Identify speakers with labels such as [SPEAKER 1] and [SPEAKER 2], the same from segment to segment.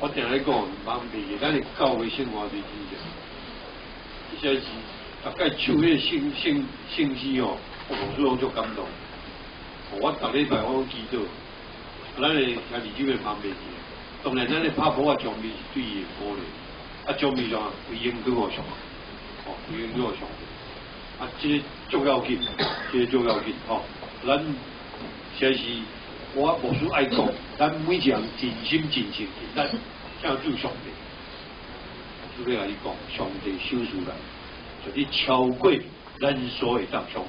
[SPEAKER 1] 我定来讲，茫袂个，咱的教会生活最真正，这些是大概唱迄个圣诗哦，我无数拢足感动。我逐礼拜我祈祷，咱的兄弟姊妹茫袂记。当然，咱的拍鼓啊，奖励是对伊的鼓励，啊，奖励上回应对我上，哦，回应对我上，啊，这个足要紧，这个足要紧，吼，咱实是。我无需爱讲，咱每一个人尽心尽性，咱向主上帝。主要来讲，上帝收拾咱，就是超过咱所会当想象。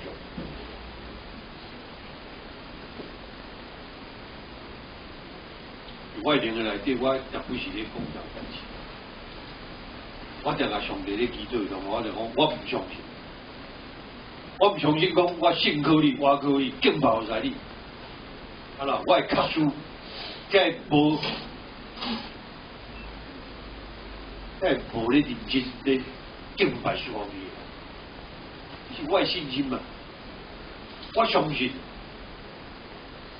[SPEAKER 1] 我灵的内底，我也不是咧讲这代志。我定甲上帝咧祈祷中，我就讲，我唔相信，我唔相信讲，我信靠你，我靠你，敬拜在你。啊啦，我的确实，该无咧认真咧敬拜上帝，是我的信心嘛。我相信，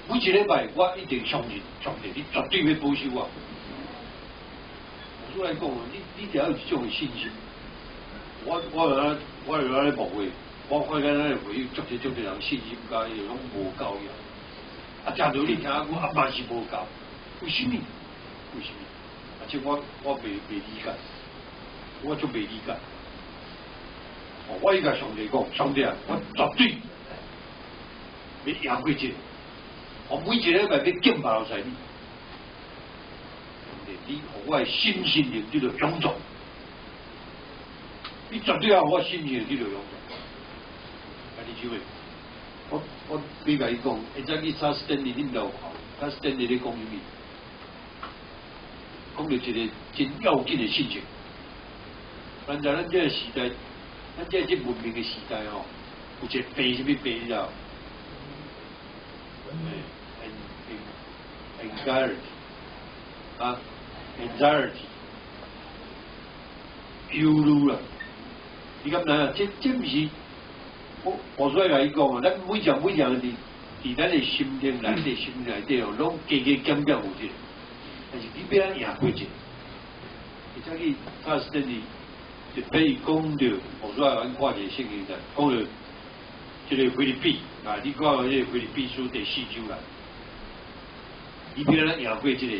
[SPEAKER 1] 每一礼拜我一定相信上帝，你绝对要保守我。我来讲，你只要有这种信心，我有咧牧会，我看咱咧会有足侪人信心甲迄种无够样。啊，假如你听我阿嘛是无够，为什么？为什么？而且我袂理解，我就袂理解。哦，我伊甲上帝讲，上帝啊，我绝对要赢过这个。我每一个礼拜要敬拜老师你，上帝，你互我的心灵得到永驻，你绝对要互我心灵得到永驻。啊，你几位？我比甲伊讲，会早去查史丹利，你毋了有看？查史丹利咧讲啥物？讲到一个真要紧的事情。咱在咱这个时代，咱这文明的时代哦，有一个病什么病你知道？anxiety 啊 ，anxiety 忧虑啦。你敢知啊？这毋是？我所以来讲啊，咱每样伫咱的心灵、咱的心内底哦，拢加减有这个，但是你要咱赢过这个。而且去查斯顿里，就比如讲到，我所以咱看一个圣经在讲到，这个菲律宾啊，你看这个菲律宾书第4章啦，你要咱赢过这个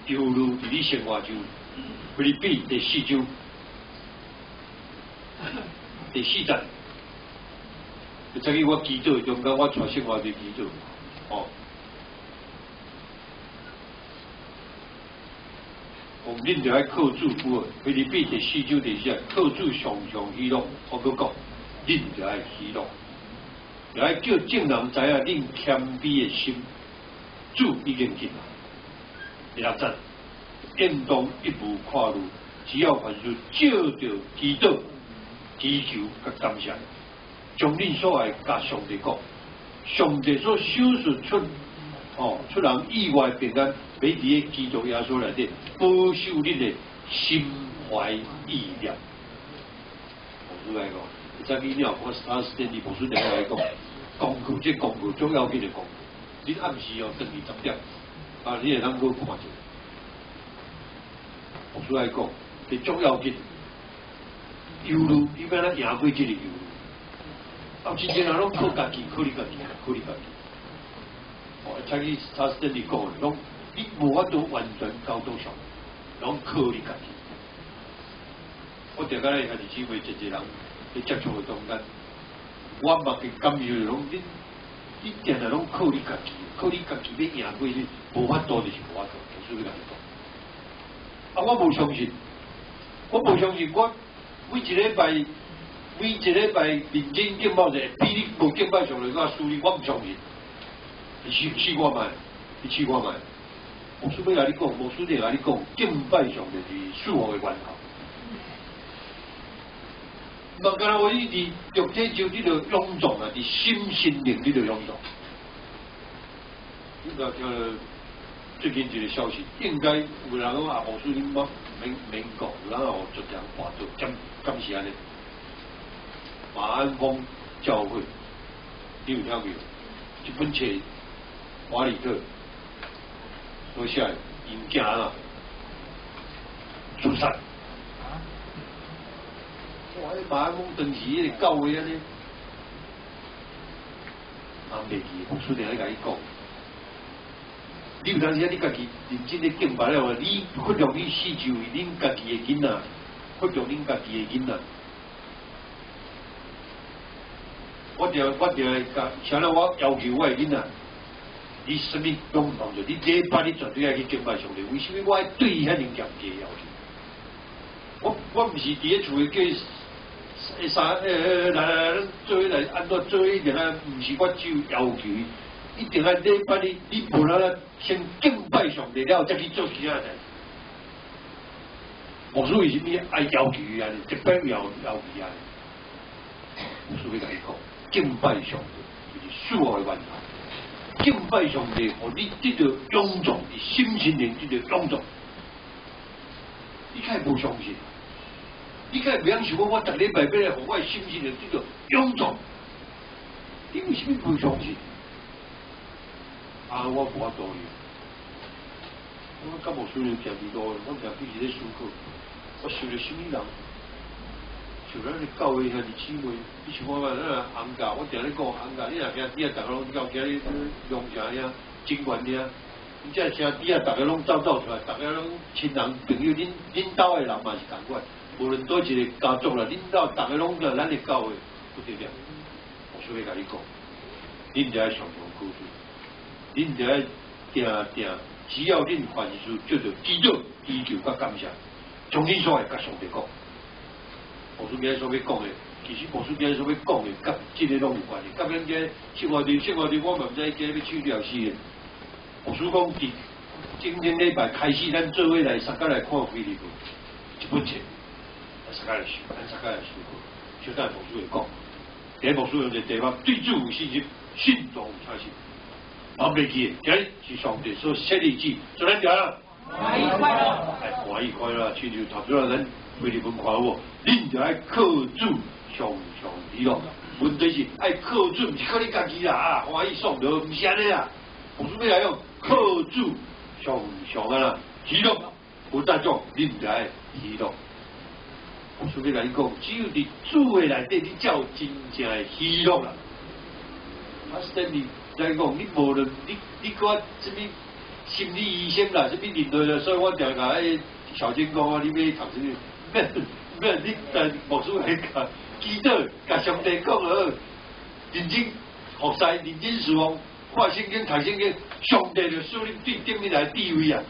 [SPEAKER 1] 忧虑伫你生活中，菲律宾第4章第4节。昨日我祈祷中间，我带生活伫祈祷，哦，恁就爱靠主不？菲律宾第4章第4节，靠主常常喜乐。我搁讲，恁就爱喜乐，就爱叫正人知影恁谦卑的心，主已经进来。6节，应当一步跨入，只要凡事照着祈祷、祈求甲感谢。将恁所爱甲上帝讲，上帝所收拾出人意外平安，每伫个基督耶稣内底保守恁的心怀意念。牧师来讲，在你了，我查斯丁利牧师定来讲，功课这功课最要紧的功课，你暗时哦，等20点，啊，你会当去看者。牧师来讲，这最要紧，忧虑，你要咱赢过这个忧虑。啊，真正人拢靠家己，靠你家己，靠你家己。哦，像伊查斯顿利讲的，拢你无法度完全交到上，拢靠你家己。我定个咧，还是姊妹一个人去接触的中间，我目嘅感受拢你定定拢靠你家己，靠你家己要赢过去，无法度就是无法度，我所以来讲。啊，我无相信，我每一礼拜认真敬拜者，比你无敬拜上来较输你，我唔相信。你试看卖，牧师要甲你讲，牧师就甲你讲，敬拜上就是属我的源头。莫干那话你伫肉体上你着臃肿啊，伫心灵你着臃肿。你若听了最近一个消息，应该有人讲啊，牧师你莫免讲，有人哦就这样话做，敢是安尼？马鞍峰教会，你有听过？一本册，华里特，我写因囝啦，出山。哇！迄马鞍讲当时迄个教话安尼，袂记，牧师定咧甲伊讲。你有当时你家己认真咧敬拜了，你发扬你四周围恁家己的囡仔，发扬恁家己的囡仔。我定会甲，像咧我要求我的囡仔，你什么拢唔当做，你这一班你绝对要去敬拜上帝。为什么我爱对伊遐尼严格的要求？我唔是伫咧厝诶叫伊来做来安怎做一定啊？唔是我只有要求，一定要礼拜你无啦先敬拜上帝了，再去做其他代志。牧师为什么爱要求伊安尼？特别要求伊安尼？牧师要甲伊讲。敬拜上帝就是属我的源头。敬拜上帝，互你得到勇壮，你心心灵得到勇壮。你开无相信，你开袂晓想我逐礼拜要来，互我的心心灵得到勇壮。你为什么无相信？我无法度哩。我甲无需要行伫路，我常比是咧思考，我受了什么人？像咱咧教会遐尼姊妹，你像我咱红教，我定咧讲红教，你若惊底下逐个拢到今日用啥呀，真管呀，你这声底下逐个拢走出来，逐个拢亲人朋友，恁兜的人嘛是同款，无论倒一个家族啦，恁兜逐个拢在咱的教会，不得了。我所以甲你讲，恁就要常常苦水，恁就要定定，只要恁凡事叫做祈祷、祈求甲感谢，从恁所会甲上帝讲。牧师今日所要讲的，其实牧师今日所要讲的，甲这个拢有关系。甲咱今生活中，我嘛毋知今日要去了死的。牧师讲，今天礼拜开始，咱做伙来三甲来看菲律宾一本册，三甲来想，咱三甲来思考。小等牧师会讲，第一牧师用一个题目：对主有信心，信中有诚信。忘袂记的，今日是上帝所设立志，做咱条啦。欢喜快乐，欢喜快乐，亲像头先咱菲律宾看我，恁就爱靠主上喜乐。问题是爱靠主，毋是靠你家己啦，欢喜爽乐，毋是安尼啦。牧师要来用靠主上安啦，喜乐。有大众，恁就爱喜乐。牧师要来讲，只有伫主的内底，你才有真正的喜乐啦。等你来讲，你无论你搁什么？心理医生啦，什么人类啦，所以我常甲迄小金讲啊，你要读什么？免你但牧师来讲，祈祷，甲上帝讲好，认真学习，认真侍奉，看圣经，读圣经，上帝就使你对顶你来地位啊！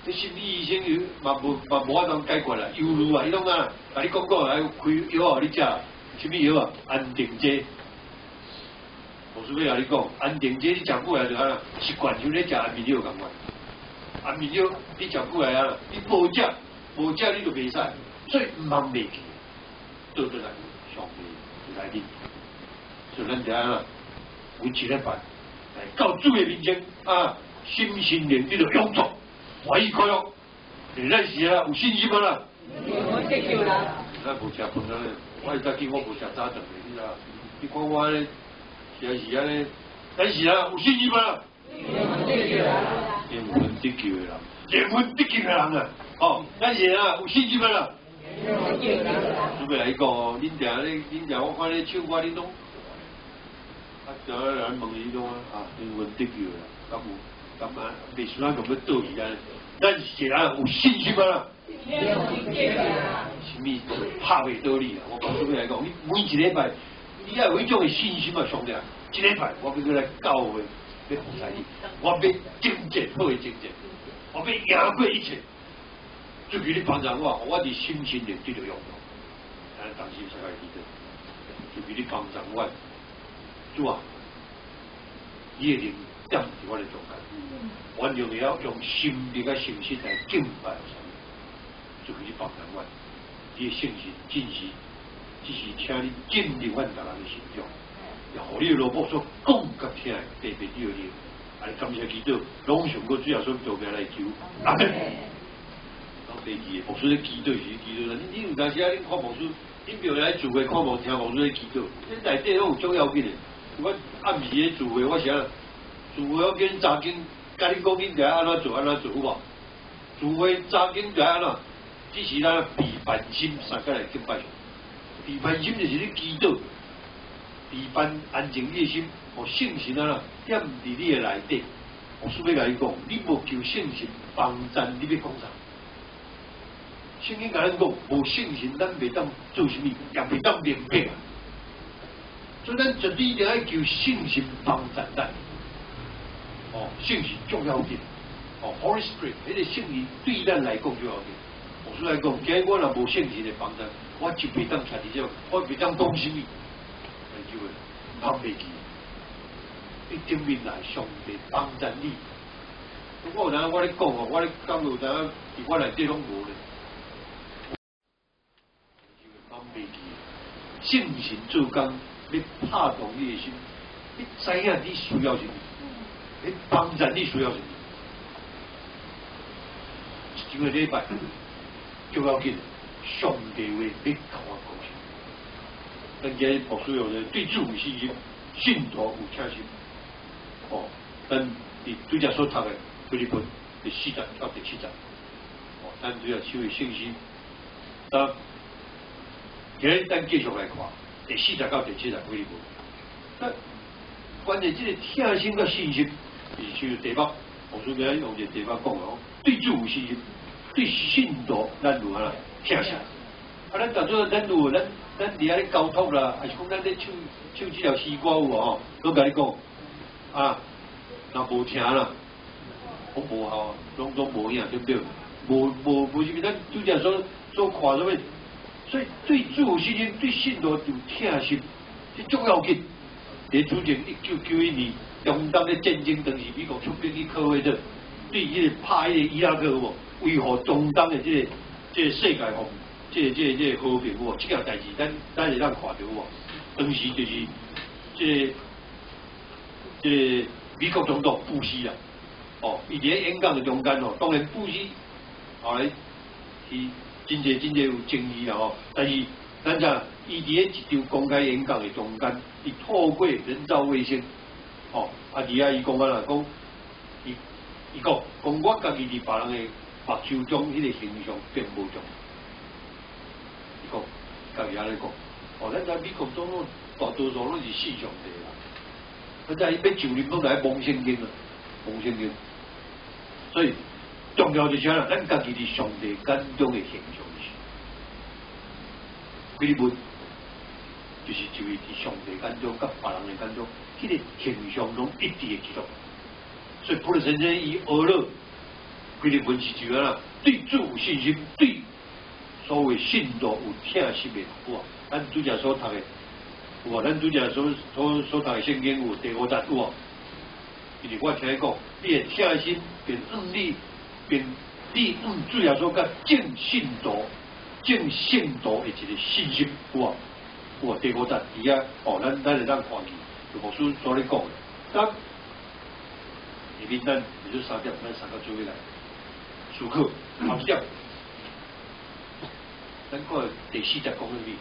[SPEAKER 1] 你心理医生有嘛无法通解决啦，忧虑啊，伊拢啊，甲你讲还有开药啊，你食什么药啊？安定剂。牧师要甲你讲，安定剂你食久来就安啦，习惯像咧食安眠药共款。安眠药你食久来啊，你无食你就袂使，所以毋通袂记，倒转来上帝来你，所以咱就安啦，有一礼拜来到主的面前啊，心心灵得到勇壮，欢喜快乐，咱是啊有信心啊啦。我接受啦。咱无食饭啊，我早起我无食早顿的，你知道？你看我咧。是安尼，咱是啊，有信心吗？灵魂得救的人，灵魂得救的人啊！哦，咱是啊，有信心吗？准备来讲哦，恁定我看咧唱歌，恁拢常有人问伊讲啊，灵魂得救的，咁啊，袂算啊，咁要倒去啊？咱是啊，有信心吗？什么拍袂倒你啊？我讲准备来讲，你每一礼拜。你要有迄种的信心啊，兄弟啊！这礼拜我要来教会，要服侍你，我要征战，好的征战，我要赢过一切。就叫你帮助我伫心心灵得到用咯。咱当时才会记得，就叫你帮助我，主啊，你的灵点伫我的中间，我用了用心灵嘅信心来敬拜上帝，就叫你帮助我，你的信心真实。只是请你进入阮大人的心中，也互你的萝卜所讲甲听，特别对你，啊！感谢祈祷，拢上过主要所做名来求，阿门。讲第二个，牧师咧祈祷是祈祷啦。你有当时啊，恁看牧师，恁平常来聚会看牧听牧师咧祈祷，恁内底拢有重要紧的。我暗时咧聚会，我想聚会我跟早经，甲恁讲恁着安怎做安怎做有无？聚会早经着安怎？这是咱备办心三个来敬拜上。备办心就是你祈祷，备办安静你的心，互圣神啊踮伫你的内底。我顺便甲你讲，你无求圣神帮赞，你要讲啥？圣经甲咱讲，无圣神咱袂当做啥物，也袂当明白啊。所以咱绝对一定要求圣神帮赞咱。哦，圣神重要点。哦 ，Holy Spirit， 迄个圣灵对咱来讲重要点。我所来讲，今日我若无圣神的帮赞，我就袂当传啲少，我袂当讲啥物，就会帮袂记。一定面来上帝帮赞你。我有当我咧讲哦，我咧讲有当伫我内底拢无咧。帮袂记，圣神做工，要拍动你的心，你知影你需要什么，你帮赞你需要什么。一个礼拜就要紧，上帝话你甲我讲啥？咱今日无需要咧对主有信心，信徒有请心。哦，咱伫拄则所读的菲律宾第4章到第7章，哦，咱主要守的信心。那今日咱继续来看第4章到第7章菲律宾。那关键这个听心甲信心，是像题目，我顺便用这题目讲哦，对主有信心，对信徒咱如何啦听啥？啊，咱当做咱如咱伫遐咧交通啦，还是讲咱咧唱这条诗歌有哦，都甲你讲。啊，若无听啦，我无效啊，拢无影，对不对？无是咱拄则所看什么？所以对主有信心，对信徒有听心，这重要紧。伫主前1991年，中东咧战争当时，美国出兵去科威特，对迄个拍迄个伊拉克有无？维护中东的这个世界和这个和平有无？这件代志，咱会当看到有无？当时就是这个美国总统布希啊，哦，伊伫咧演讲的中间哦，当然布希后来是真侪有争议啦哦，但是咱讲伊伫咧一场公开演讲的中间，伊透过人造卫星，哦，啊伫遐伊讲啊啦，讲伊讲我家己伫别人的目睭中迄个形象并无重，伊讲家己安尼讲，哦，咱在美国总统大多数拢是四上帝啦。咱在要就任拢来蒙圣经啊，蒙圣经。所以重要就是啥啦？咱家己伫上帝眼中的形象是。菲律宾就是一位伫上帝眼中、甲别人的眼中，迄个形象拢一致的基督。所以普罗先生伊学了菲律宾是就啥啦？对主有信心，对所谓信徒有听心的哇，咱拄则所读的。哇！咱拄则所读的圣经有第5节有啊，就是我听伊讲，你的听心便你主要所讲正信徒的一个信心有啊，有啊第5节伊啊，哦，咱会当看见，就无书所咧讲的。当下面咱就3点，咱3个做伙来思考后一点，咱看第4节讲什么？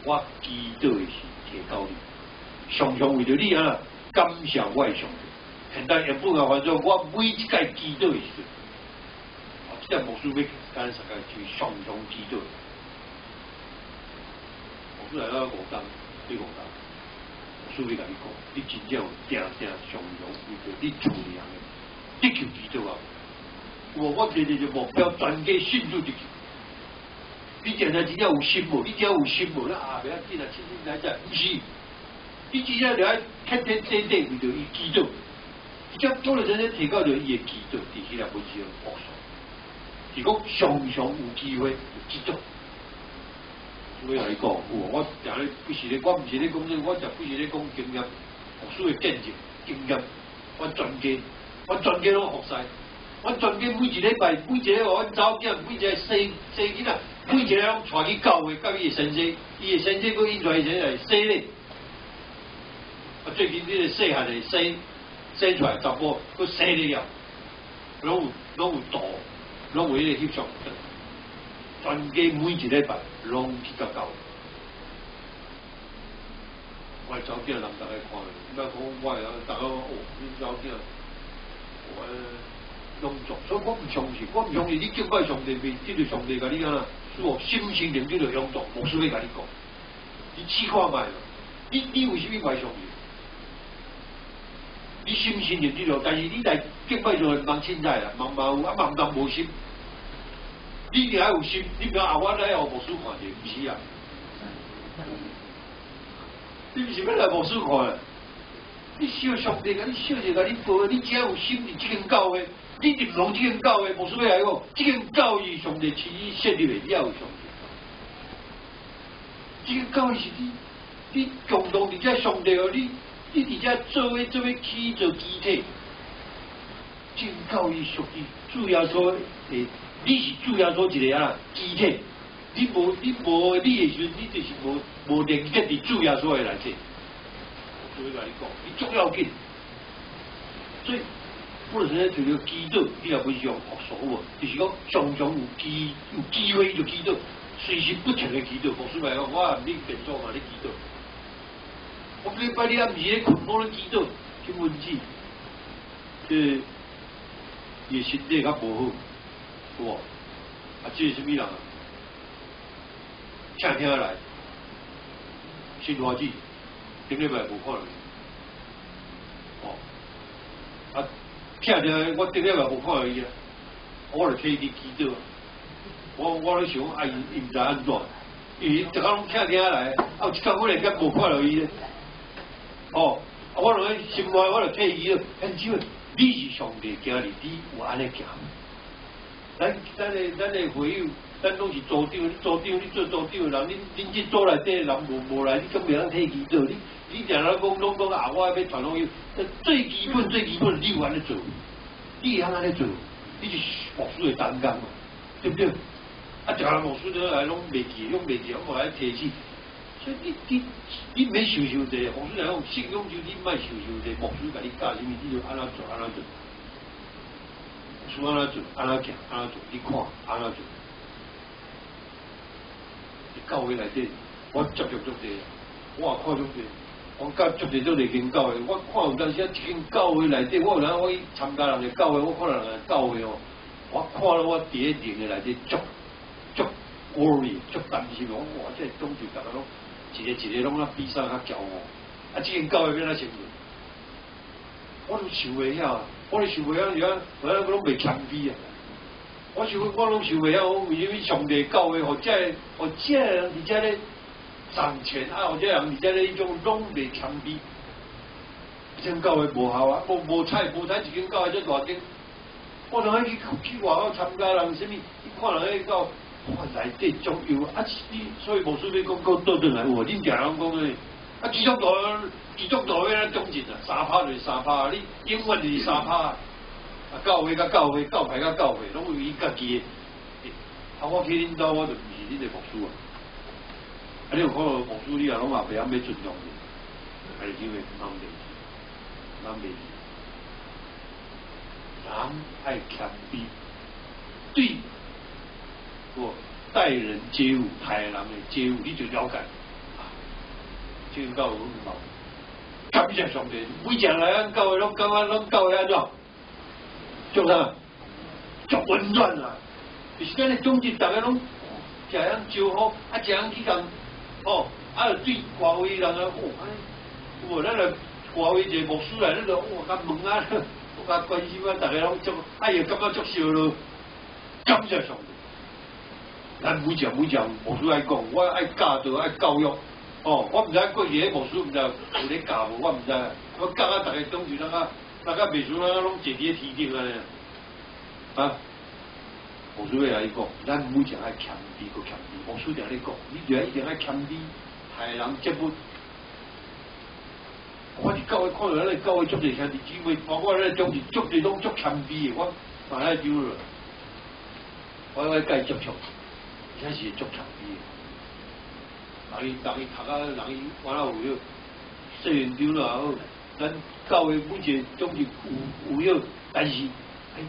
[SPEAKER 1] 我祈祷的是提高你，常常为着你啊，感谢我的上帝。现在原本啊，反正我每一届祈祷的时阵，啊，这点牧师要咱大家就常常祈祷。牧师来到5天，对5天，牧师要甲你讲，你真正有常常为着你厝里人的祈祷啊！我提着目标，全家信主入去。你真正有心无？你真有心无？咱袂要紧啊，亲来者，不是。你真正就爱天天为着伊祈祷，只做了真正提高着伊的祈祷，伫迄个本事学术，是讲常常有机会有祈祷。所以来讲，我常咧不是咧，我唔是咧讲这，我就不是咧讲经验，学术的见证经验，我全家拢学晒。我全家每一礼拜，每一个我查某囝，每一个生囡仔，每一个拢带去教会，甲伊的先生，伊的先生佫引出伊先生来洗咧。啊，最近这个细汉的生出来查甫，佫洗咧了，拢有道，拢有迄个翕相，全家每一礼拜拢去教会。我查某囝人大家看，你莫讲我，大家哦，恁查某囝，我。永驻，所以我唔相信，我唔相信你敬拜上帝未得到上帝甲你安那，说心心灵得到永驻，牧师要甲你讲，你试看卖嘛，你为什么袂相信？你心心灵得到，但是你来敬拜上帝茫凊彩啦，茫有啊茫当无心，你定要有心，你不要啊我来互牧师看者，唔是啊，你唔是要来牧师看？你小上帝甲你小者甲你保，你只要有心伫即间教会，你入拢即间教会，牧师要来讲，即间教义上帝起设立的，你要有上帝。即间教义是你共同伫遮上帝哦，你伫遮做起做基体，即间教义属于主要所诶，你是主要所一个啊基体，你无你诶时阵，你就是无连接伫主要所诶内底。我会甲你讲，你足要紧，所以我就是除了祈祷，你也不是用学术无，就是讲常常有机会就祈祷，随时不停的祈祷。牧师来讲，我唔拎电座嘛，你祈祷。我礼拜你也唔是咧困，我咧祈祷，什么问题？伊身体较无好，有无？啊，这是什么人啊？请听来，新华记。顶礼拜无看了，哦，啊，听着我顶礼拜无看到伊啊，我就替伊祈祷。我咧想，啊，伊唔知安怎，伊一工拢听来，啊，有一工我连甲无看到伊咧，哦，啊，我就心内我就替伊了，很少，你是上帝今日你有安尼行，咱的会友。咱拢是组长，你做组长的人，恁这组内底人无来，你更袂当替伊做。你定来讲拢讲啊，我要传拢有，最基本，你有安尼做，你会安尼做，你是牧师的担当嘛，对不对？啊，一个人牧师来拢袂记，我来提起。所以你免受济，牧师来讲信仰就你莫受济，牧师甲你教什么，你就安怎做。牧师安怎做，安怎行，安怎做，你看安怎做。教会内底，我接触足济，我也看足济，我甲足济间教会，我看有当时啊，一间教会内底，我去参加人的教会，我看人的教会哦，我看到我伫咧灵的内底足 worry， 足担心，我哇，这东西大家拢一个拢啊比赛较骄傲，啊，这间教会变哪成？我都想袂晓啊，我都想袂晓，我拢袂谦卑啊。我拢想袂晓，为什么上帝教会，或者人伫遮咧赚钱啊，或者人伫遮咧迄种拢袂谦卑，这间教会无效啊，无采一间教会遮大间，我同去外口参加人什么，你看人迄教，哇内底足有啊，你所以无需要讲倒转来有无？恁定人讲诶，啊基督徒要安忠诚啊，3%就是3%，你永远就是3%。啊，教会甲教会，教派甲教会，拢有伊家己的。啊，我去恁兜，我就毋是恁的牧师啊。啊，你有看到牧师，你也拢嘛袂晓要尊重你，还是因为人袂，人爱谦卑，对，待人接物，待人的接物，你就了解。啊，这个教会很好，感谢上帝，每一来咱教会拢感觉咱教会安怎？足啥？足温暖啊！就是咱的总之，大家拢食样招呼，啊，食样去共哦，啊，对外围人啊，哦，咱来外围一个牧师来，咱就甲问啊，甲关心啊，大家拢足，哎呀，感觉足烧咯，感谢上帝。咱每讲牧师来讲，我爱教导，爱教育，哦，我毋知过去迄牧师毋知有咧教无，我毋知，我教啊，大家总是大家袂输，拢坐伫咧天顶安尼啊！牧师要来讲，咱每讲爱谦卑，搁谦卑。牧师定咧讲，你就一定爱谦卑，害人接物。我伫教会看到咱咧教会足侪兄弟姊妹，包括咱种是足侪拢足谦卑的，我马来丢了，我甲伊接触，真是足谦卑的。人伊读啊，人伊完了有说完丢了后。咱教会每一个总是有有，但是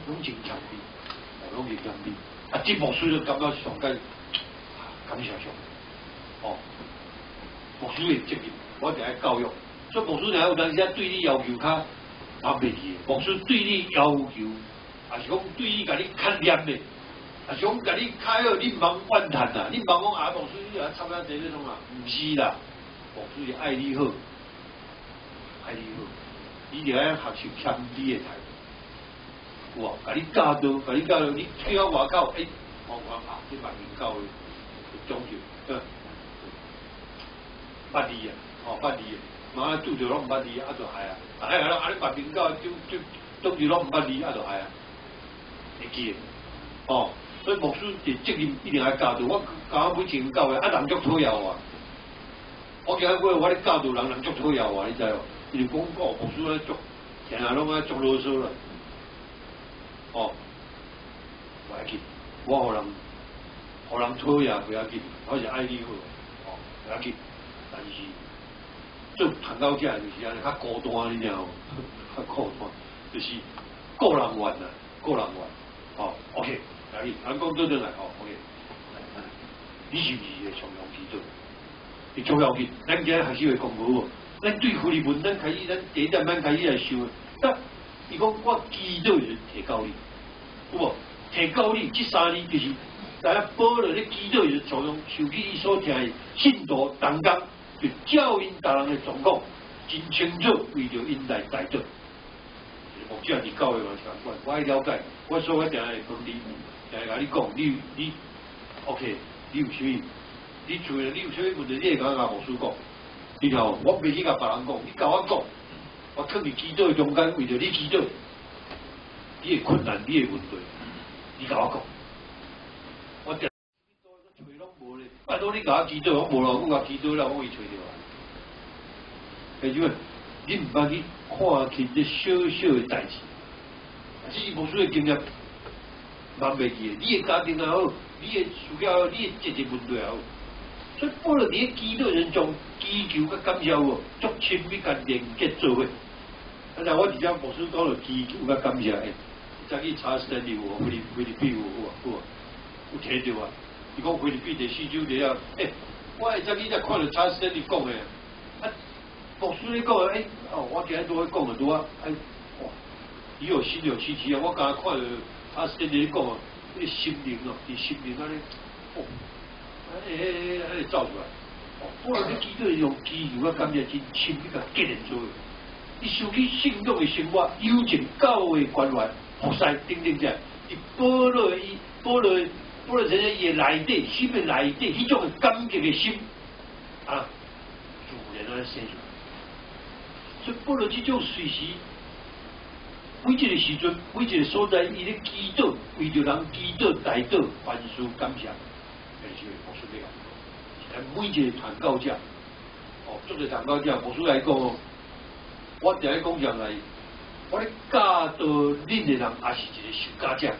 [SPEAKER 1] 拢真谦卑，拢是谦卑。啊，这牧师就感觉上解，感谢上帝。哦，牧师的责任，我定爱教育。所以牧师若有当时对你要求较袂记，牧师对你要求是讲对伊甲你较黏的，啊是讲甲你开好，你毋茫怨叹啦，你毋茫讲啊，牧师你啊插啊这迄种啊，毋是啦，牧师是爱你好，爱你好，你着爱学习谦卑的态度，哇，甲你教导，甲你教导，你去到外口，望看啊，这万民教的讲究，捌字啊，捌字啊，妈拄着拢毋捌字，啊就害啊，你万民教就拄着拢毋捌字，啊就害啊，会记的，所以牧师的责任一定要教导。我刚刚每一个教的，人足讨厌我。我今仔尾我咧教导人足讨厌我，你知无？伊就讲牧师咧足，成日拢爱足啰嗦啦。不要紧，我互人讨厌不要紧，我是爱你好，不要紧。但是做传教者就是安尼较孤单，你知无？较孤单，就是个人怨啊，个人怨。OK。来，咱讲倒转来，OK。你是毋是会常用祈祷？你重要紧，咱今日学习会讲好，咱对福利文，咱第一站咱开始来想。伊讲我祈祷是提高你，有无？提高你这3字就是，大家保罗咧祈祷是常用受起伊所听的信徒同工，就教因大人的状况，真清楚为着因来带导。目前是教会嘛是共款，我爱了解，我所我定会讲你。来甲你讲，你 OK， 你有啥物？你厝诶，你有啥物问题？你会甲牧师讲，你听我袂去甲别人讲，你甲我讲，我囥伫祈祷诶中间，为着你祈祷，你诶困难，你诶问题，你甲我讲，我定找拢无咧，拜托你甲我祈祷，我无咯，我甲祈祷了，我会找着啊。弟兄们，你毋捌去看见这小小诶代志，这是牧师诶经验。忘袂记，你的家庭也好，你的需要，你的解决问题也好，所以保罗伫咧祈祷人中祈求甲感谢有，足亲密甲连结做伙。但我伫遮牧师讲了祈求甲感谢，再去查实力有，菲律宾有摕着啊。伊讲菲律宾第4周了啊，我会再去再看到查实力讲的，牧师咧讲的，我今日都会讲了多啊，哇，伊有心有戚戚啊，我刚看到。实际讲啊，迄个心灵哦，伫心灵安尼，安尼走出来。保罗咧祈祷用祈求啊，感觉真亲密甲结连做伙。伊受起信仰的生活、友情、教会关怀、服侍等者，伊保罗真正伊的内底、心的内底，迄种感激的心啊，自然安尼生出来。所以保罗这种随时。每一个时阵，每一个所在，伊咧祈祷，为着人祈祷、代祷、凡事感谢，但是牧师要讲，每一个传教者，做个传教者，牧师来讲我定咧讲上来，我咧教导恁的人，也是一个受教者，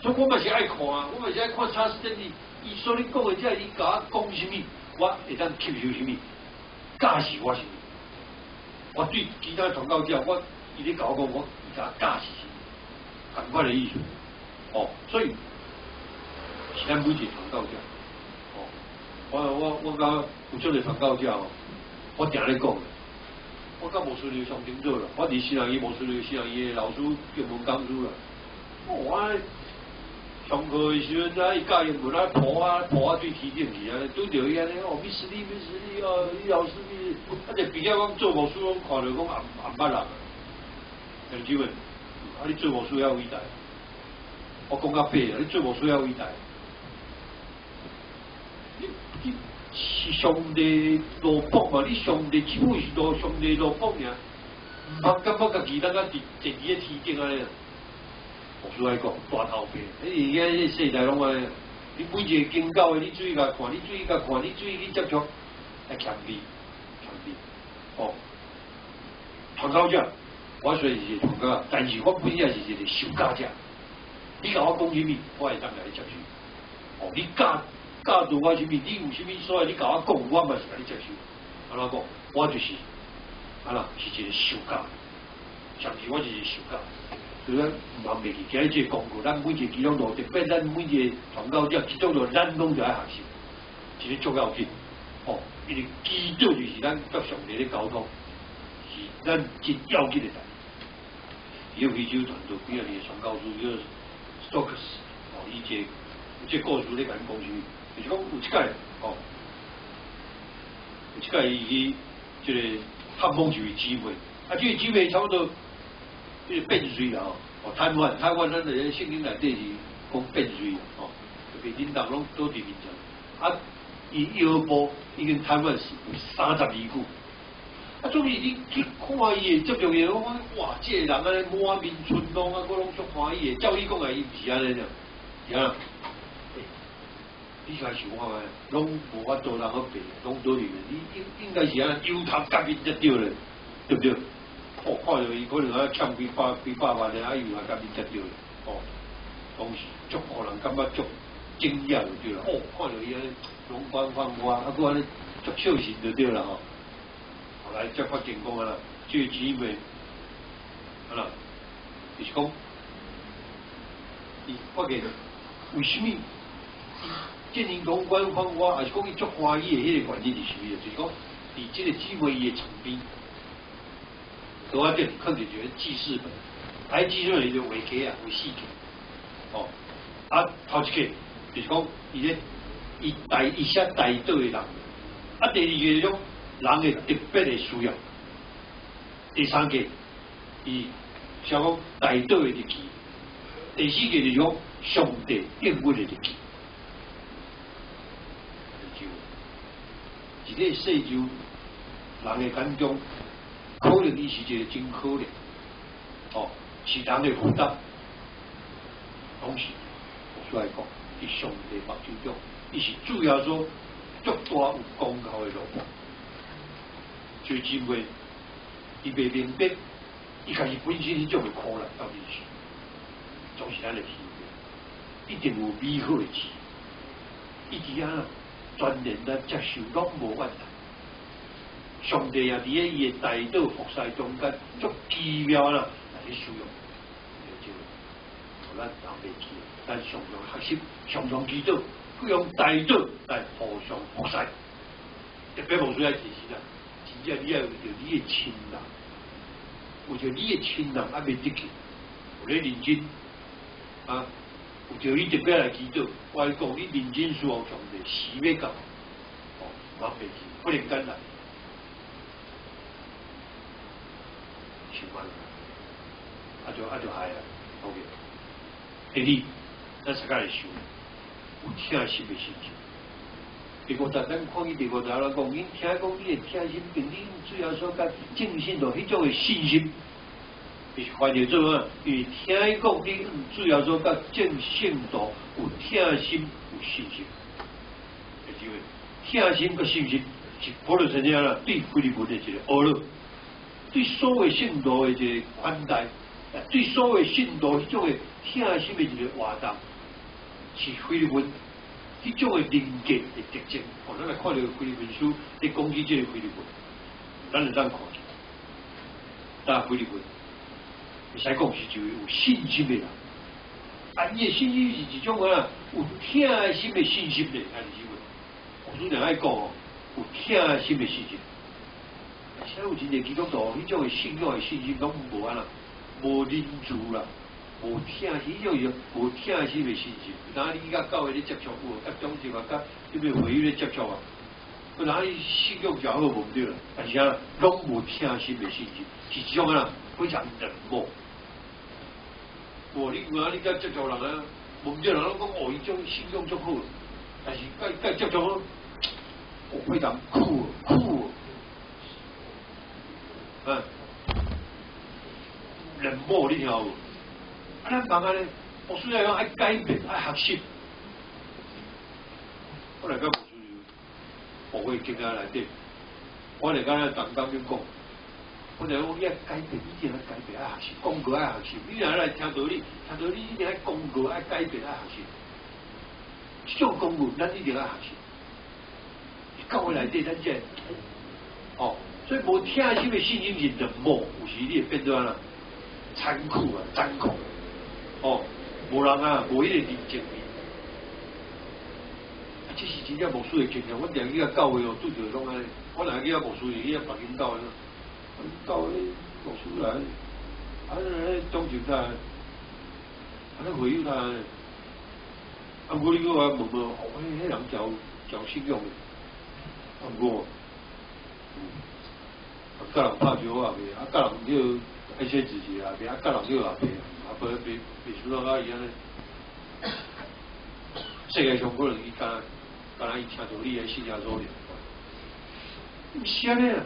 [SPEAKER 1] 所以我嘛是爱看啊，我嘛是爱看查实真理，伊所咧讲的这，伊甲我讲什么，我会当吸收什么，教示我什么，我对其他传教者，伊咧甲我讲我。教示同款的意思，所以是咱每一个传教者，我甲有做个传教者我定咧讲，我甲牧师刘上顶做啦，我伫西洋医牧师刘西洋医的老师英文讲师啦，我上课的时阵伊教英文抱啊对天顶去啊，拄着伊安尼Miss Lee伊老师你比较讲做牧师讲看着讲暗捌人。兄弟们，你做牧师要伟大，我讲较白啊，你做牧师要伟大，你是上帝罗卜嘛？你上帝只会是上帝罗卜尔，毋通感觉家己当个伫咧天顶安尼。牧师来讲大头皮，你而家世代拢安尼，你每一个经教的，你注意甲看，你注意去接触，来谦卑，传教者。我虽然是传教，但是我本身是一个受教者。你甲我讲什么，我会当来接受。你教导我什么，你有什么所以你甲我讲，我嘛是甲你接受。安怎讲？我就是是一个受教，上次我就是受教。所以咱毋通袂记，今日这个功课，咱每一个基督徒，特别咱每一个传教者，基督徒咱拢就爱学习，一个足要紧。因为基督就是咱甲上帝咧沟通，是咱真要紧的代。伊个非洲团队几啊年传教士叫 Stokes， 哦，伊这故事咧甲恁讲啥物？就是讲有一届哦，有一届伊去即个探访一位姊妹，啊，这个姊妹差不多即个变水啦哦，瘫痪，咱伫圣经内底是讲变水啦哦，特别领导拢都伫面上，啊，伊腰部已经瘫痪32年久。啊，总是你去看伊个接触伊，我讲哇，这个人安尼满面春风啊，我拢足欢喜个。照伊讲啊，伊毋是安尼俩，是啊。你开始看卖，拢无法度人去白，拢倒去。你应该是安油头夹面才对咧，对不对？哦，看到伊可能啊欠几百万的，啊油头夹面才对咧。哦，当时足互人感觉足惊讶就对啦。哦，看到伊安尼容光焕发，啊，佮安尼足笑神就对啦吼。后来才发现讲啊啦，这个姊妹啊啦，就是讲，伊发现为什么见人容光焕发，还是讲伊足欢喜的迄个原因是啥物？就是讲，伫这个姊妹伊的床边，拄仔顶放着一个记事本，记事本就画起啊，画四个，哦，啊头一个就是讲伊写带倒的人，啊第二个种。人的特别的需要，第三个，伊像讲大道的日期，第四个就是讲上帝应允的日期。一个世就人的眼中，可能伊是一个真可怜，哦，是人的负担，拢是所来讲，伫上帝目睭中，伊是主要说足大有功效的路。就姊妹，伊袂明白，伊开始本身迄种的苦难到底是，总是咱的体会，一定有美好的事，一直啊全然咱接受，拢无怨叹。上帝也伫咧伊的大道服侍中间，足奇妙啦来去使用，就互咱人袂记，咱常常学习，常常祈祷，用大道来互相服侍。特别无需要提示啦。真正你要有着你的亲人，有着你的亲人还袂得去，有咧认真啊，有着你特别来祈祷。我讲你认真侍奉上帝，时要到，哦，莫袂去，不能简单，想完了，就害啊 ，OK。第二，咱自家来想，有疼心的心情。第五咱看伊第五条啦，讲因听讲你的疼心，并你主要所讲正信到迄种的信心，就是翻译做啊，因为听伊讲你主要所讲正信度有疼心有信心，有机会疼心跟信心是保罗曾经啦对菲利门的一个学了，对所有信徒的一个款待，对所有信徒迄种的疼心的一个活动，是菲利门。迄种的人格的特征，哦，咱来看到菲利门书，你讲起这个菲利门，咱就当看起，但菲利门，会使讲是一位有信心的人，啊，伊的信心是一种啊有疼心的信心的，安尼是话，我主常爱讲哦，有疼心的信心。现在有真侪基督徒，迄种的信仰的信心拢无安啦，无忍住啦。无疼惜，迄种是无疼惜的信心。当你甲教会咧接触有，甲中职啊，甲迄个会议咧接触啊，不然伊信仰较好无对啦。但是啊，拢无疼惜的信心，是一种啊非常冷漠。你甲接触人啊，无对人拢讲哦，伊种信仰足好，但是甲接触哦，非常酷，冷漠，你听有？咱慢慢咧，我虽然讲爱改变，爱学习。我来甲牧师学会经验内底，我来甲咱刚刚就讲，我来讲你爱改变，一定要改变，爱学习，功课爱学习。你若来听道理，一定爱功课爱改变，爱学习。这种功课咱一定要学习。教会内底咱这，哦，所以无疼惜的信心是冷漠，有时你会变做啊残酷啊，残酷。哦，无人啊，无迄个认真面，这是真正牧师的经验。我定去甲教会哦，拄着拢安尼。我若去甲牧师，去甲白领教的，教的牧师来，中秋他，那会友他，我你个话问问，迄人交信用的，我，甲人拍招也袂，甲人叫爱写字字也袂，甲人叫也袂，袂输到伊安尼。世界上可能伊敢伊听到你的新加坡了，毋是安尼啊！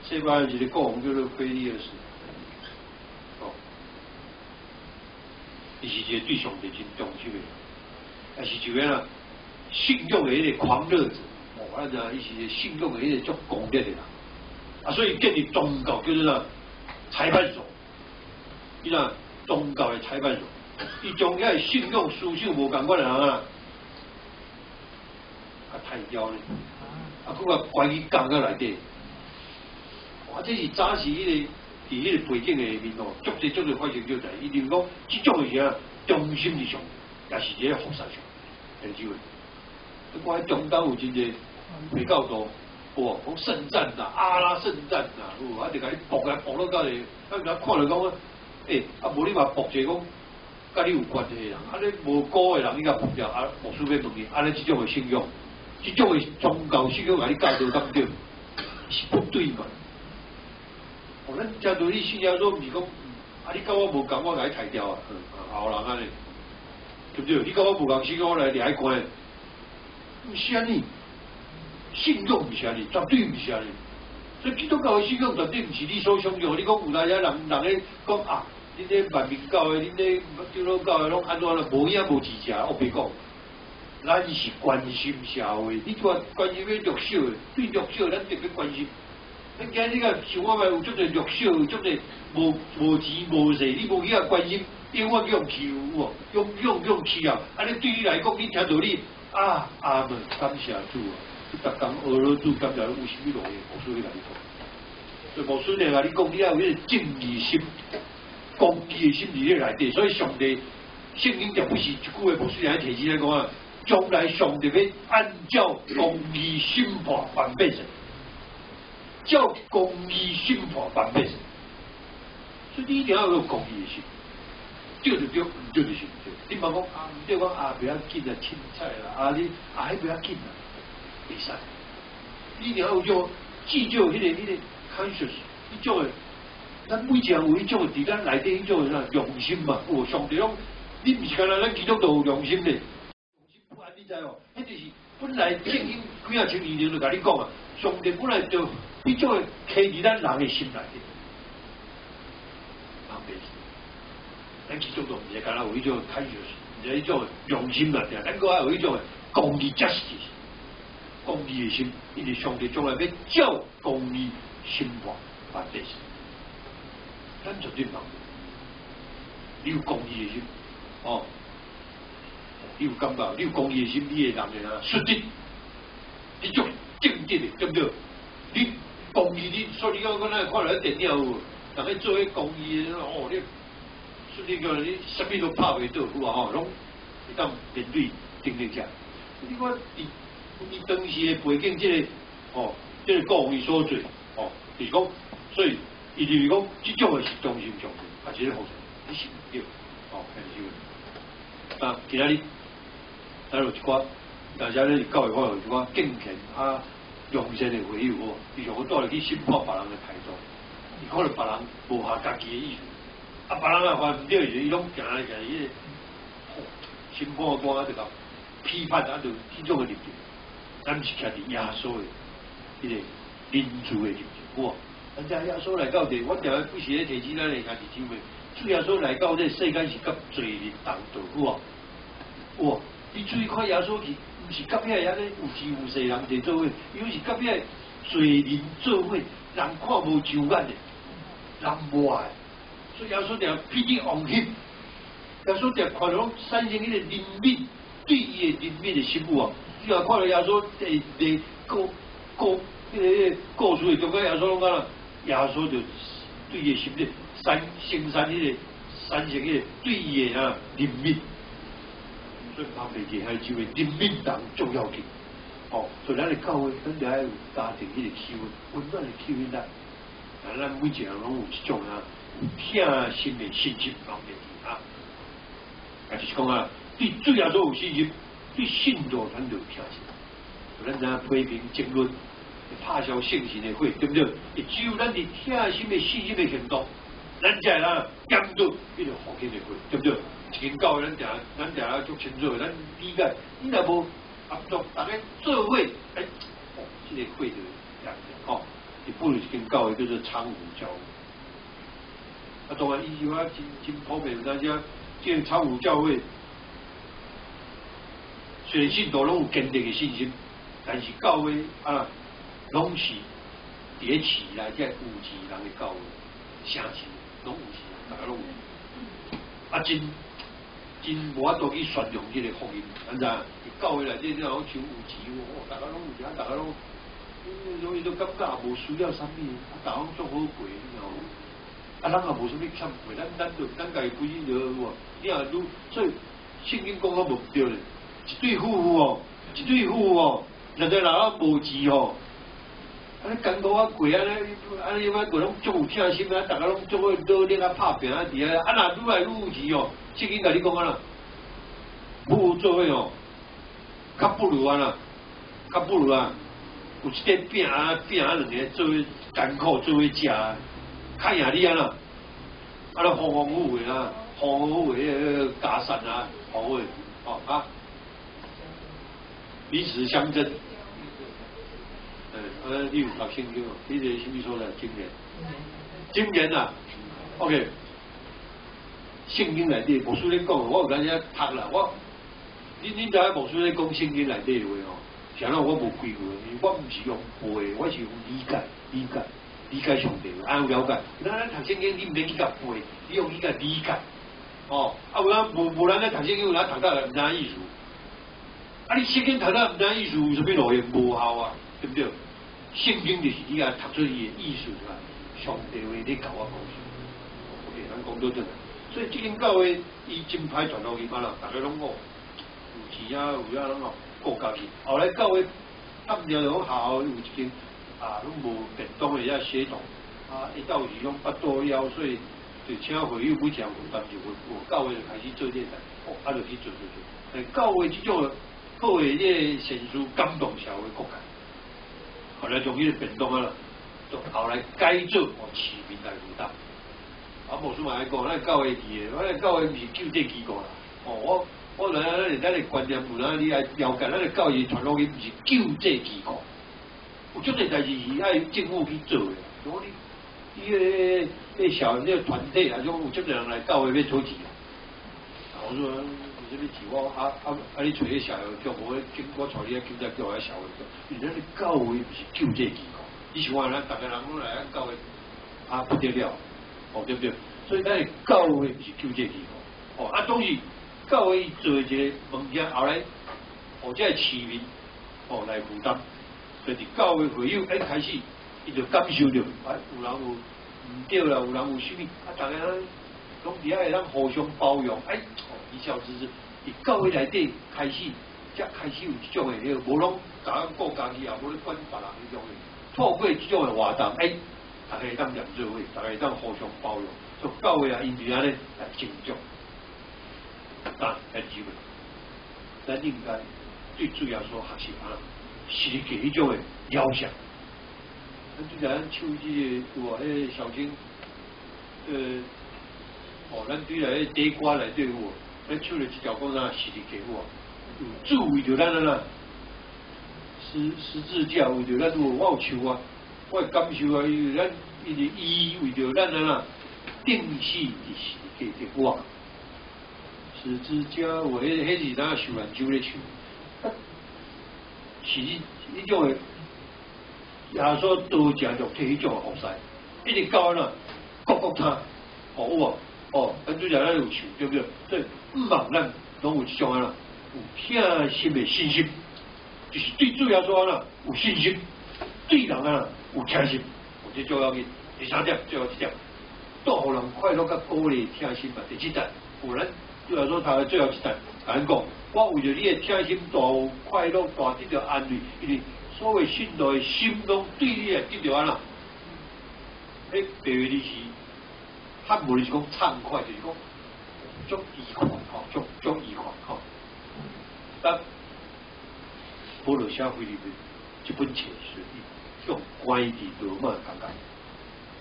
[SPEAKER 1] 西班牙一个国王叫做菲利尔斯，伊是一个对上帝真忠心的人，也是就个信仰的迄个狂热者，咱知伊是一个信仰的迄个足狂烈的人，所以建立宗教叫做啥裁判所，伊宗教的裁判所，伊将遐信仰思想无共款的人太妖呢，佫个关于讲个内底，这是早时迄个伫迄个背景的面哦，足侪发生就在，伊就是讲，即种的是中心之上，也是一个复杂上，很机会。我喺中东有真侪回教徒，讲圣战呐，阿拉圣战呐，就甲你搏到到咧，人看到讲，无你嘛搏者讲，甲你有关系的人，你无辜的人你甲搏掉，牧师要问你，即种的信仰。这种的宗教信仰，甲你教导当中是不对嘛？咱教导你信仰说，毋是讲你甲我无共，我甲你抬掉后人安尼，对不对？你甲我无共信仰，我来掠关，毋是安尼，信仰毋是安尼，绝对毋是安尼。所以基督教的信仰绝对毋是你所想象。你讲有哪些人咧讲恁咧万民教的，恁咧基督教的拢安怎无影无字食，我别讲。咱是关心社会，你看关心要弱小的，对弱小咱特别关心。咱今日个像我们有足侪弱小，足侪无钱无势，你无去关心，永远用欺负用欺负，安尼对你来讲，你听到你阿门，感谢主啊！你逐工俄罗主感谢有啥物路的，无需要甲你讲。所以无需要甲你讲，你要有迄个正义心、公义的心伫咧内底，所以上帝圣经绝不是一句话，不是来提起来讲啊。将来上帝要按照公义审判万百姓，照公义审判万百姓，所以你一定要有公义的心，对就对，唔对就是唔对。你莫讲唔对，讲不要紧啊，凊彩啦，你迄不要紧啊，袂使。你一定要有种至少迄个 conscious， 迄种的，咱每一个人有迄种伫咱内底迄种的良心嘛。上帝讲，你毋是干那咱基督徒有良心咧。你知哦，迄就是本来圣经几啊千年前就甲你讲啊，上帝本来就迄种会刻伫咱人的心内底，袂是，咱基督徒毋是干那有迄种开始，毋是迄种良心啦，咱个还有迄种公义 justice， 公义的心，因为上帝将来要照公义审判万百姓，咱绝对冇，你有公义的心，你有感觉，你有公义的心，你的人的率直，你足正直的，对不对？你公义，你所以你讲咱看来电影有，人咧做迄公义的，你率直个，你啥物都拍袂到，有啊拢会当面对顶顶下。你看你当时的背景，这个国王伊所做，就是讲，所以伊就是讲，这种的是忠心上帝，也是好，你是唔对，看是。今仔日。咱有一寡，大家咧教育我有一寡敬虔良心的回友伊上我带入去审判别人的态度，伊可能别人无合家己的意思，别人犯唔对伊拢行来行去，审判官就甲批判就迄种的立场，咱是徛伫耶稣的迄个民主的立场，咱遮耶稣来到这，我定不是咧提起咱的家己姊妹，主耶稣来到这世间是甲罪人同道，你注意看耶稣去，毋是甲遐安尼有智有势人伫做伙，伊是甲遐罪人做伙，人看无上眼的，人无爱，所以耶稣定批评王翕，耶稣定看到产生迄个怜悯，对伊的怜悯的心有你若看到耶稣伫故事的中间，耶稣拢讲啦，耶稣就对伊的心里生产迄个产生迄个对伊的怜悯。所以他袂记还就会人民党重要紧，所以咱的教会，咱就要有家庭迄个气氛，温暖的气氛啦。咱每一个人拢有一种疼心的信心方面啊，也就是讲啊，对主耶稣有信心，对信徒咱就有疼心。咱知影批评争论，拍消圣心的火，对不对？只有咱伫疼心的信心的行动，咱才会啦监督迄个福音的火，对不对？一间教会咱定足清楚，咱理解，你若无合作，大家做伙，这个会就两个哦，你不如一间教会叫做昌湖教会。啊，当然，以前我真普遍，大家这昌湖教会，虽然信徒拢有坚定的信心，但是教会啊，拢是伫咧市内即有钱人的教会，城市拢有钱人，大家拢有，啊真无法度去宣扬这个福音，安怎？教会内底你好像有钱，大家拢有钱，大家拢。所以都感觉也无需要啥物，大家拢做好过，你知道无？咱也无啥物欠过，咱家己本身就好，你若愈所以圣经讲啊无对咧，一对夫妇若在人无钱吼，安尼艰苦啊过安尼我过拢足有疼心啊，大家拢做伙努力啊拍拼啊伫遐，若愈来愈有钱哦，圣经甲你讲啊啦，夫妇做伙哦，较不如啊，有一块饼两个做伙艰苦做伙食，较赢你啊啦，啊那风雨的啦，风雨的加善啊，风雨哦啊，彼此相争。你有读圣经哦？你这什么所在？今年啊 ，OK， 圣经内底牧师咧讲，我有甲人家读啦，恁知影牧师咧讲圣经内底的话哦。像我无规划，因为我唔是用背，我是用理解上帝，有了解。咱读圣经，你唔免去甲背，你用去甲理解。哦，有人无咱咧读圣经，有人读到唔知意思。你圣经读到唔知意思，有啥物路用无效啊？对不对？圣经就是你啊读出伊的意思啦，上帝话你甲我讲，OK，咱讲到对。所以这间教会伊真歹传落去嘛啦，大家拢讲有钱啊，有啊，拢哦。过家己，后来教会他们了学校有一间拢无便当的遐系统，一到时拢巴肚枵，所以就请会友每天负担就教会就开始做这代，就去做。教会这种好的这善事感动社会各界，后来从迄个便当啦，就后来改做市民来负担。牧师嘛来讲，咱教会去的，咱教会毋是救济机构啦，我来咱的观念，有咱你爱了解，咱的教育传落去，不是救济机构，有足侪代志是爱政府去做的。如果你小那个团体啊，种有足侪人来教会要讨钱我说你这边钱我你找个社会局，我带你去经济局还社会局，因为咱的教会不是救济机构，你想看咱大家人拢来咱教会不得了，对不对？所以咱的教会不是救济机构，总是。教会做一个物件，后来这个市民来负担，所以伫教会会友开始，伊就感受到，有人有唔对啦，有人有啥物，大家拢伫遐会当互相包容，以孝之志，伫教会内底开始，才开始有这种的，无拢大家顾家己啊，无咧管别人迄种的，透过这种的活动，大家会当连做伙，大家会当互相包容，所以教会因为安尼来成长。机会，咱应该最主要说学习是给迄种的雕像。咱最近咱手机有迄个小金，咱对来迄地瓜内底有咱唱了一条歌啥是给我，有主为着咱啦，十字架为着咱我有唱啊，我感受啊，因为咱伊为着咱啦，定死是给我。十字架，迄是咱受难酒咧唱，是迄种诶，耶稣多正就摕迄种诶服饰，一直到啦，各他，咱最近咱有唱，对不对？所以毋茫咱拢有一种啦，有疼心诶信心，就是对主要说啦有信心，对人有疼心，这最要紧。第三点，最后一点，都互人快乐甲鼓励疼心嘛。第七点，有人。对来说，他最后一段，甲咱讲，我为着你的疼心大有快乐，大得到安慰，因为所谓信徒的心拢对你来得到安啦。别以为你是汉文是讲畅快，就是讲足愉快吼，足愉快吼。但保罗写菲律宾这本册是用关于罗马感觉。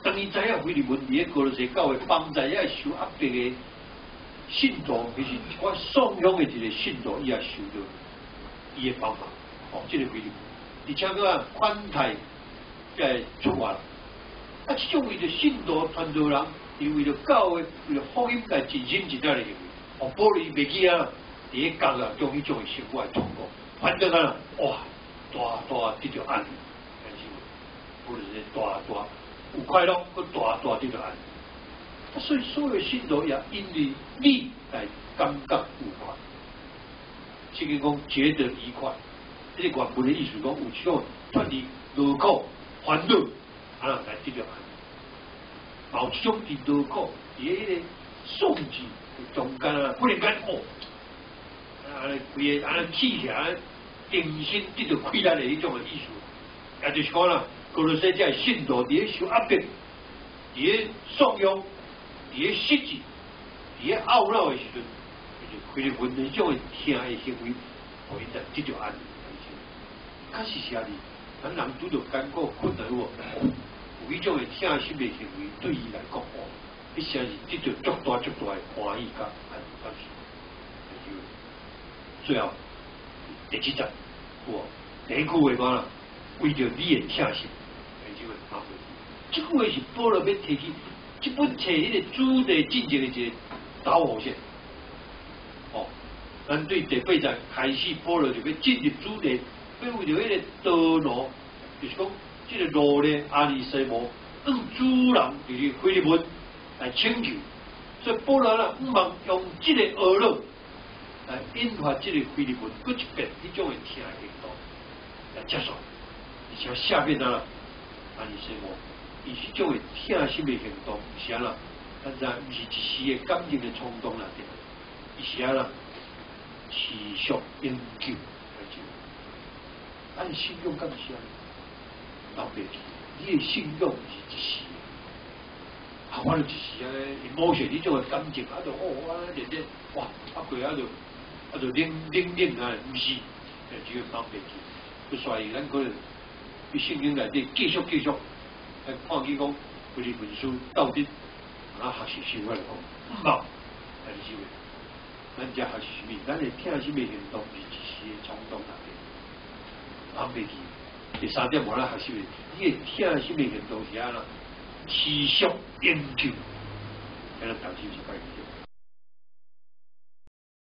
[SPEAKER 1] 当伊知影菲律宾伫个哥罗西教会帮在遐受压迫的信徒，其实我送养的一个信徒，伊也受到伊的帮忙，哦，这个菲律宾，而且个款待在出发了。啊，这种为着信徒传道人，伊为着教会，为着福音来尽心尽力的行为，哦，保罗伊袂记啊，伫个教啊，将迄种的生活通过，反正啊，哇，大得着安慰，保罗是大有快乐，佮大得着安慰。所以所有信徒也因为你来感觉愉快，这个讲觉得愉快，这个原文的意思讲有这种脱离劳苦烦恼。啊，来得着安，有这种伫劳苦，伫迄个宋字中间啊，忽然间哦，规个起起来，定心得着快乐的迄种的意思，也就是讲啦，哥罗西这信徒伫咧受压迫，伫咧丧养，伫咧失志，伫咧懊恼的时阵，就是菲律宾那种的听的行为，互因才得着安。确实是安尼，咱人拄着艰苦困难有迄种的听心的行为，对伊来讲，一下是得到足大的欢喜甲安舒。最后第七章，第一句话讲啦，为着你的听心，这句话是保罗要提起这本册迄个主题进行的一个导航线。哦，咱对第八章开始，保罗就要进入主题，要为着迄个道路，就是讲。这个路呢，阿里西摩向主人就是菲律宾来请求，所以保罗啦，唔望用这个恶路来引发这个菲律宾搁一遍迄种的听行动来接受，而且下面啊，阿里西摩，伊是种的听心的行动，是安啦，但是唔是一时的感情的冲动啦，伊是安啦，持续研究来做，按信用干是安。老爸，你的信用是一时的，我就一时啊，emotion 呢种的感情啊，就连哇，过就冷啊，唔是，只要放袂记，不所以咱可能伫圣经内底继续来看去讲，菲律宾书到底学习生活来讲，冇，还是为，咱只学习什么？咱的听什么行动是一时的冲动来的，放袂记。第三点，我来学习的，你听什么行动是安啦，持续研究，咱投资是该。